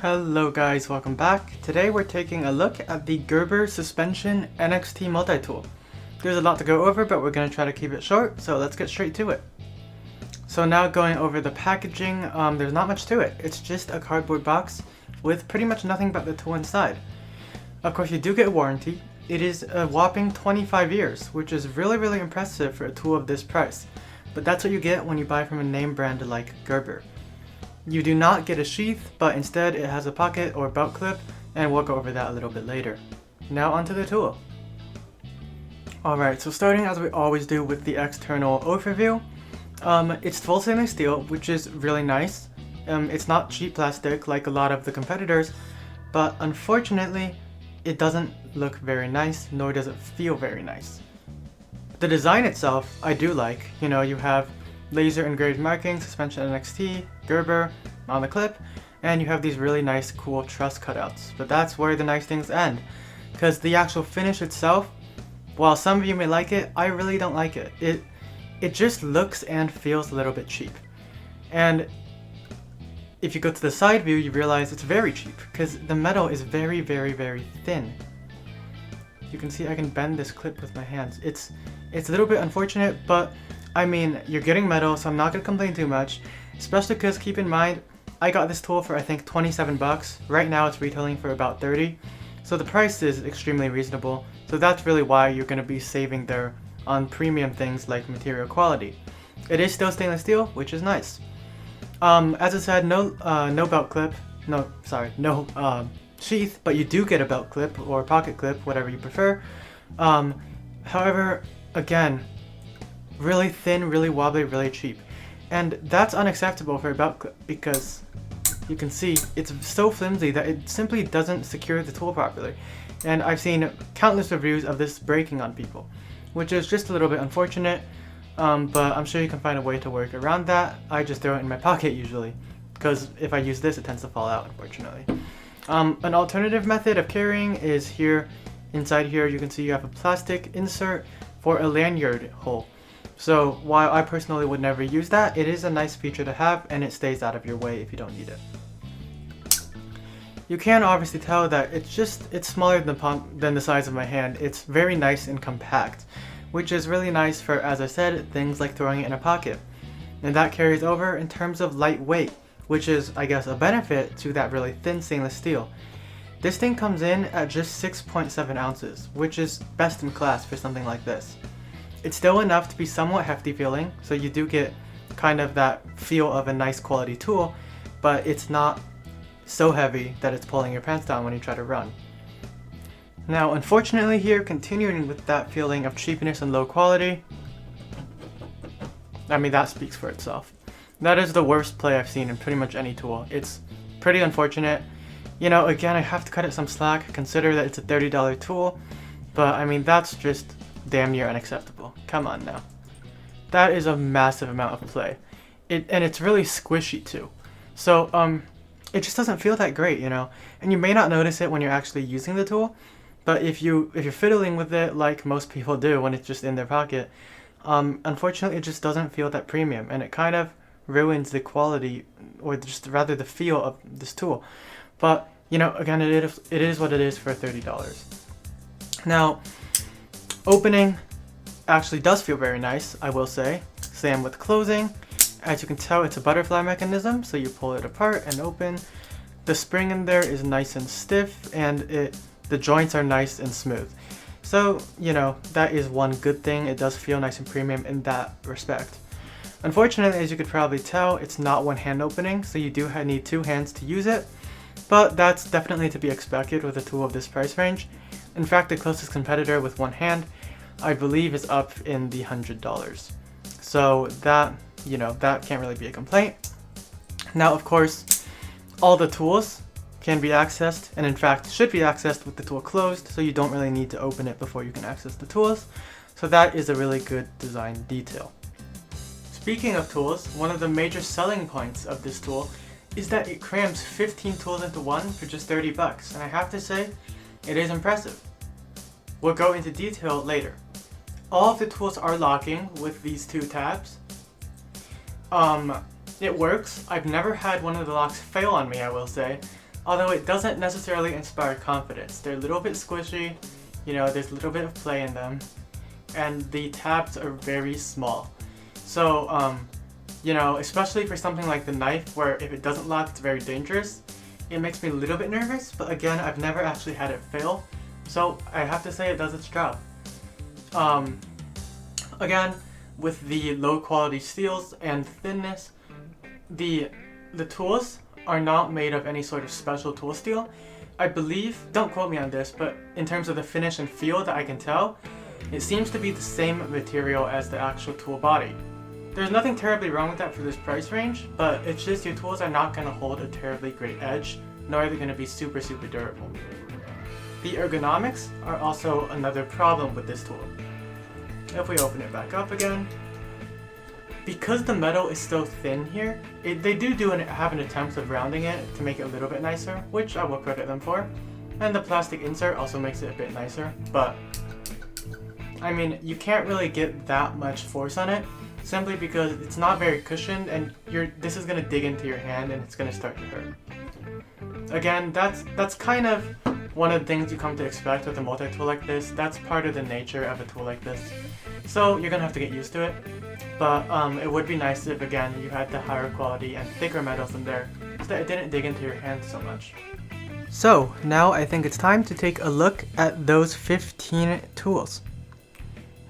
Hello guys, welcome back. Today we're taking a look at the Gerber Suspension NXT multi-tool. There's a lot to go over, but we're going to try to keep it short, so let's get straight to it. So now going over the packaging, there's not much to it. It's just a cardboard box with pretty much nothing but the tool inside. Of course you do get a warranty. It is a whopping 25 years, which is really impressive for a tool of this price. But that's what you get when you buy from a name brand like Gerber. You do not get a sheath, but instead it has a pocket or belt clip, and we'll go over that a little bit later. Now onto the tool. Alright, so starting as we always do with the external overview, it's full stainless steel, which is really nice. It's not cheap plastic like a lot of the competitors, but unfortunately it doesn't look very nice, nor does it feel very nice. The design itself I do like. You know, you have laser engraved markings, suspension NXT, Gerber on the clip, and you have these really nice cool truss cutouts. But that's where the nice things end, because the actual finish itself, while some of you may like it, I really don't like it. It just looks and feels a little bit cheap. And if you go to the side view, you realize it's very cheap, because the metal is very thin. You can see I can bend this clip with my hands. It's a little bit unfortunate, but I mean, you're getting metal, so I'm not going to complain too much, especially because keep in mind, I got this tool for I think 27 bucks. Right now it's retailing for about 30, so the price is extremely reasonable. So that's really why you're going to be saving there on premium things like material quality. It is still stainless steel, which is nice. As I said, no belt clip, no sheath, but you do get a belt clip or pocket clip, whatever you prefer. However, again, really thin, really wobbly, really cheap. And that's unacceptable for a belt clip because you can see it's so flimsy that it simply doesn't secure the tool properly. And I've seen countless reviews of this breaking on people, which is just a little bit unfortunate, but I'm sure you can find a way to work around that. I just throw it in my pocket usually, because if I use this it tends to fall out, unfortunately. An alternative method of carrying is here. Inside here you can see you have a plastic insert for a lanyard hole. So while I personally would never use that, it is a nice feature to have, and it stays out of your way if you don't need it. You can obviously tell that it's smaller than the size of my hand. It's very nice and compact, which is really nice for, as I said, things like throwing it in a pocket. And that carries over in terms of lightweight, which is, I guess, a benefit to that really thin stainless steel. This thing comes in at just 6.7 ounces, which is best in class for something like this. It's still enough to be somewhat hefty feeling, so you do get kind of that feel of a nice quality tool, but it's not so heavy that it's pulling your pants down when you try to run. Now, unfortunately here, continuing with that feeling of cheapness and low quality, I mean, that speaks for itself. That is the worst play I've seen in pretty much any tool. It's pretty unfortunate. You know, again, I have to cut it some slack, consider that it's a $30 tool, but I mean, that's just damn near unacceptable. Come on now. That is a massive amount of play. And it's really squishy too. So, it just doesn't feel that great, you know? And you may not notice it when you're actually using the tool, but if you're fiddling with it like most people do when it's just in their pocket, unfortunately it just doesn't feel that premium, and it kind of ruins the quality, or just rather the feel of this tool. But, you know, again, it is what it is for $30. Now, opening actually does feel very nice, I will say. Same with closing. As you can tell, it's a butterfly mechanism, so you pull it apart and open. The spring in there is nice and stiff, and the joints are nice and smooth. So, you know, that is one good thing. It does feel nice and premium in that respect. Unfortunately, as you could probably tell, it's not one hand opening, so you do need two hands to use it. But that's definitely to be expected with a tool of this price range. In fact, the closest competitor with one hand, I believe, is up in the $100. So that, you know, that can't really be a complaint. Now, of course, all the tools can be accessed, and in fact should be accessed with the tool closed, so you don't really need to open it before you can access the tools. So that is a really good design detail. Speaking of tools, one of the major selling points of this tool is that it crams 15 tools into one for just 30 bucks, and I have to say, it is impressive. We'll go into detail later. All of the tools are locking with these two tabs. It works. I've never had one of the locks fail on me, I will say. although it doesn't necessarily inspire confidence. They're a little bit squishy, you know, there's a little bit of play in them, and the tabs are very small. So, you know, especially for something like the knife, where if it doesn't lock, it's very dangerous, it makes me a little bit nervous, but again, I've never actually had it fail, so I have to say it does its job. Again, with the low quality steels and thinness, the tools are not made of any sort of special tool steel. I believe, don't quote me on this, but in terms of the finish and feel that I can tell, it seems to be the same material as the actual tool body. There's nothing terribly wrong with that for this price range, but it's just your tools are not going to hold a terribly great edge, nor are they going to be super durable. The ergonomics are also another problem with this tool. If we open it back up again, because the metal is so thin here, they have an attempt of rounding it to make it a little bit nicer, which I will credit them for. And the plastic insert also makes it a bit nicer, but I mean, you can't really get that much force on it, simply because it's not very cushioned, and this is going to dig into your hand and it's going to start to hurt. Again, that's kind of one of the things you come to expect with a multi-tool like this. That's part of the nature of a tool like this. So you're going to have to get used to it. But it would be nice if, again, you had the higher quality and thicker metals in there, so that it didn't dig into your hand so much. So now I think it's time to take a look at those 15 tools.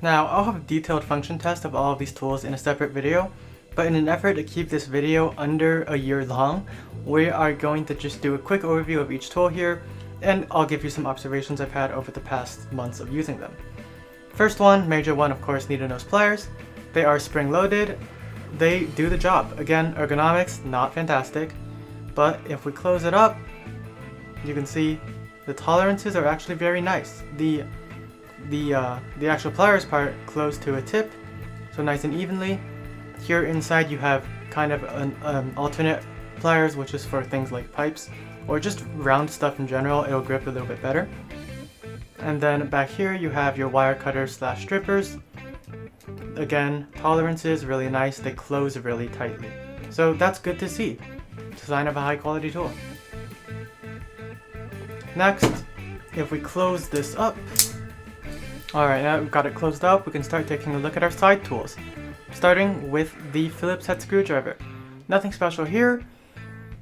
Now, I'll have a detailed function test of all of these tools in a separate video, but in an effort to keep this video under a year long, we are going to just do a quick overview of each tool here, and I'll give you some observations I've had over the past months of using them. First one, major one, of course, needle nose pliers. They are spring-loaded. They do the job. Again, ergonomics, not fantastic, but if we close it up, you can see the tolerances are actually very nice. The actual pliers part close to a tip, so nice and evenly. Here inside you have kind of an alternate pliers, which is for things like pipes or just round stuff in general. It'll grip a little bit better. And then back here you have your wire cutters / strippers. Again, tolerances really nice. They close really tightly, so that's good to see. It's a sign of a high quality tool. Next, if we close this up, alright, now we've got it closed up, we can start taking a look at our side tools. Starting with the Phillips head screwdriver. Nothing special here.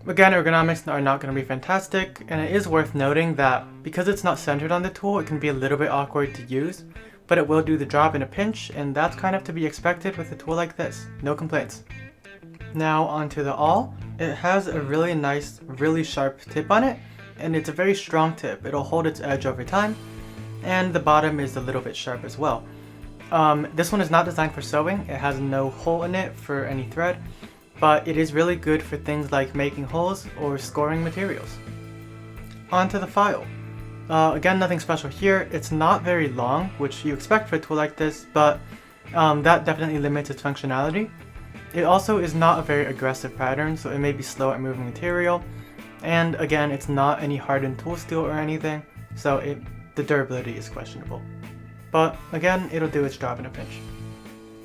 Again, ergonomics are not going to be fantastic, and it is worth noting that because it's not centered on the tool, it can be a little bit awkward to use, but it will do the job in a pinch, and that's kind of to be expected with a tool like this. No complaints. Now onto the awl. It has a really nice, really sharp tip on it, and it's a very strong tip. It'll hold its edge over time, and the bottom is a little bit sharp as well. This one is not designed for sewing. It has no hole in it for any thread, but it is really good for things like making holes or scoring materials. Onto the file. Again, nothing special here. It's not very long, which you expect for a tool like this, but that definitely limits its functionality. It also is not a very aggressive pattern, so it may be slow at moving material. And again, it's not any hardened tool steel or anything, so the durability is questionable. But again, it'll do its job in a pinch.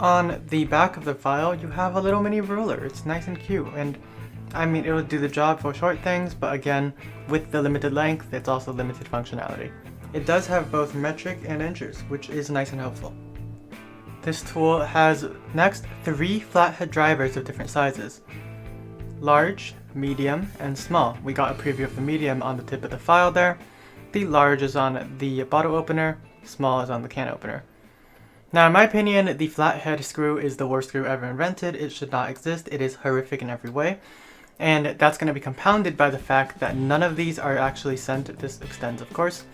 On the back of the file, you have a little mini ruler. It's nice and cute, and I mean, it'll do the job for short things, but again, with the limited length, it's also limited functionality. It does have both metric and inches, which is nice and helpful. This tool has, next, 3 flathead drivers of different sizes. Large, medium, and small. We got a preview of the medium on the tip of the file there. The large is on the bottle opener, small is on the can opener. Now, in my opinion, the flathead screw is the worst screw ever invented. It should not exist. It is horrific in every way. And that's going to be compounded by the fact that none of these are actually centered, this extends of course,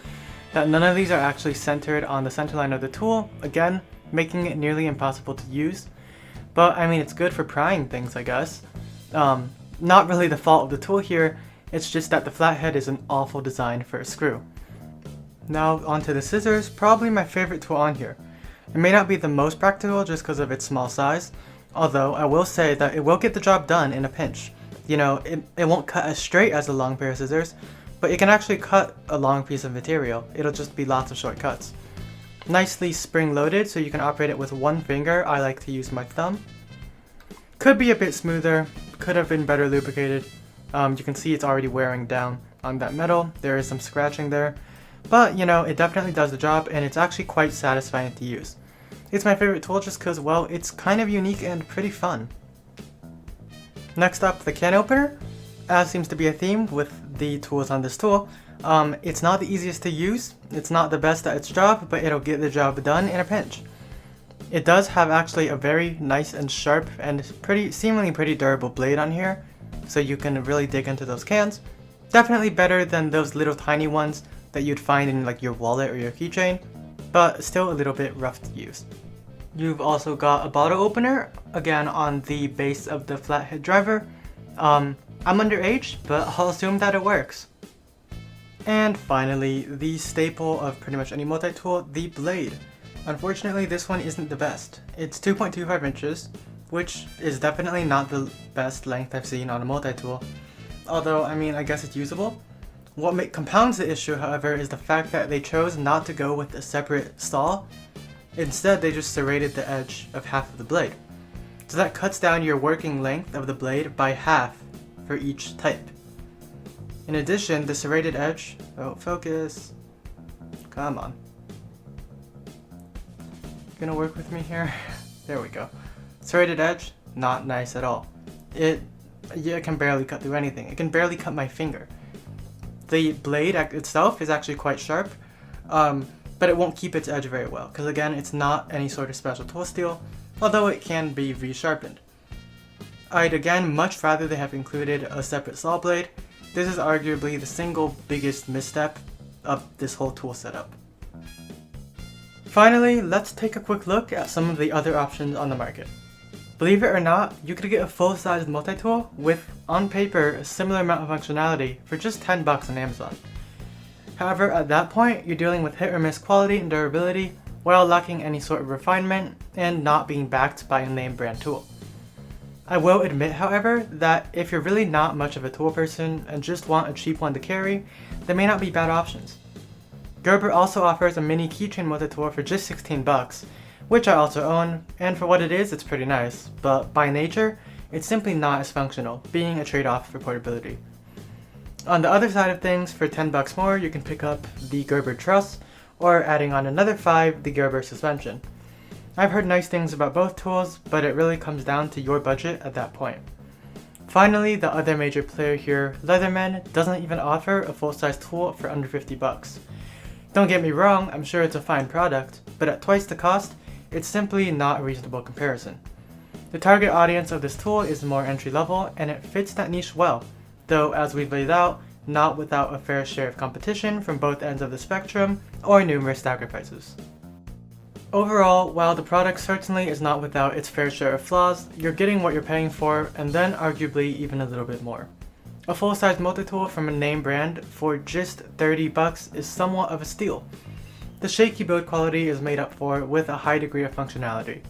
that none of these are actually centered on the center line of the tool, again, making it nearly impossible to use. But I mean, it's good for prying things, I guess. Not really the fault of the tool here, it's just that the flathead is an awful design for a screw. Now onto the scissors, probably my favorite tool on here. It may not be the most practical just because of its small size, although I will say that it will get the job done in a pinch. You know, it won't cut as straight as a long pair of scissors, but it can actually cut a long piece of material. It'll just be lots of short cuts. Nicely spring-loaded, so you can operate it with one finger. I like to use my thumb. Could be a bit smoother, could have been better lubricated. You can see it's already wearing down. on that metal. There is some scratching there, but you know, it definitely does the job and it's actually quite satisfying to use. It's my favorite tool just because, well, it's kind of unique and pretty fun. Next up, the can opener. As seems to be a theme with the tools on this tool. It's not the easiest to use, it's not the best at its job, but it'll get the job done in a pinch. It does have actually a very nice and sharp and seemingly pretty durable blade on here, so you can really dig into those cans. Definitely better than those little tiny ones that you'd find in like your wallet or your keychain, but still a little bit rough to use. You've also got a bottle opener, again on the base of the flathead driver. I'm underage, but I'll assume that it works. And finally, the staple of pretty much any multi-tool, the blade. Unfortunately, this one isn't the best. It's 2.25 inches, which is definitely not the best length I've seen on a multi-tool. Although, I mean, I guess it's usable. What compounds the issue, however, is the fact that they chose not to go with a separate saw. Instead, they just serrated the edge of half of the blade. So that cuts down your working length of the blade by half for each type. In addition, the serrated edge, oh, focus, come on. Gonna work with me here? There we go. Serrated edge, not nice at all. It can barely cut through anything. It can barely cut my finger. The blade itself is actually quite sharp, but it won't keep its edge very well, because again, it's not any sort of special tool steel, although it can be resharpened. I'd again much rather they have included a separate saw blade. This is arguably the single biggest misstep of this whole tool setup. Finally, let's take a quick look at some of the other options on the market. Believe it or not, you could get a full-sized multi-tool with, on paper, a similar amount of functionality for just $10 on Amazon. However, at that point, you're dealing with hit or miss quality and durability while lacking any sort of refinement and not being backed by a name brand tool. I will admit, however, that if you're really not much of a tool person and just want a cheap one to carry, they may not be bad options. Gerber also offers a mini keychain multi-tool for just $16, which I also own, and for what it is, it's pretty nice, but by nature, it's simply not as functional, being a trade-off for portability. On the other side of things, for $10 more, you can pick up the Gerber truss, or adding on another $5, the Gerber suspension. I've heard nice things about both tools, but it really comes down to your budget at that point. Finally, the other major player here, Leatherman, doesn't even offer a full-size tool for under $50. Don't get me wrong, I'm sure it's a fine product, but at twice the cost, it's simply not a reasonable comparison. The target audience of this tool is more entry-level, and it fits that niche well, though as we've laid out, not without a fair share of competition from both ends of the spectrum, or numerous sacrifices. Overall, while the product certainly is not without its fair share of flaws, you're getting what you're paying for, and then arguably even a little bit more. A full-size multi-tool from a name brand for just $30 is somewhat of a steal. The shaky build quality is made up for with a high degree of functionality.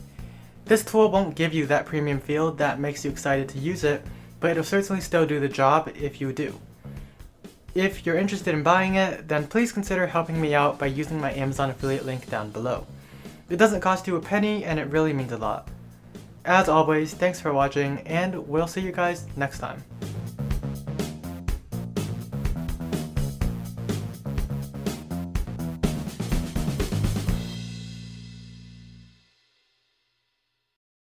This tool won't give you that premium feel that makes you excited to use it, but it'll certainly still do the job if you do. If you're interested in buying it, then please consider helping me out by using my Amazon affiliate link down below. It doesn't cost you a penny and it really means a lot. As always, thanks for watching and we'll see you guys next time.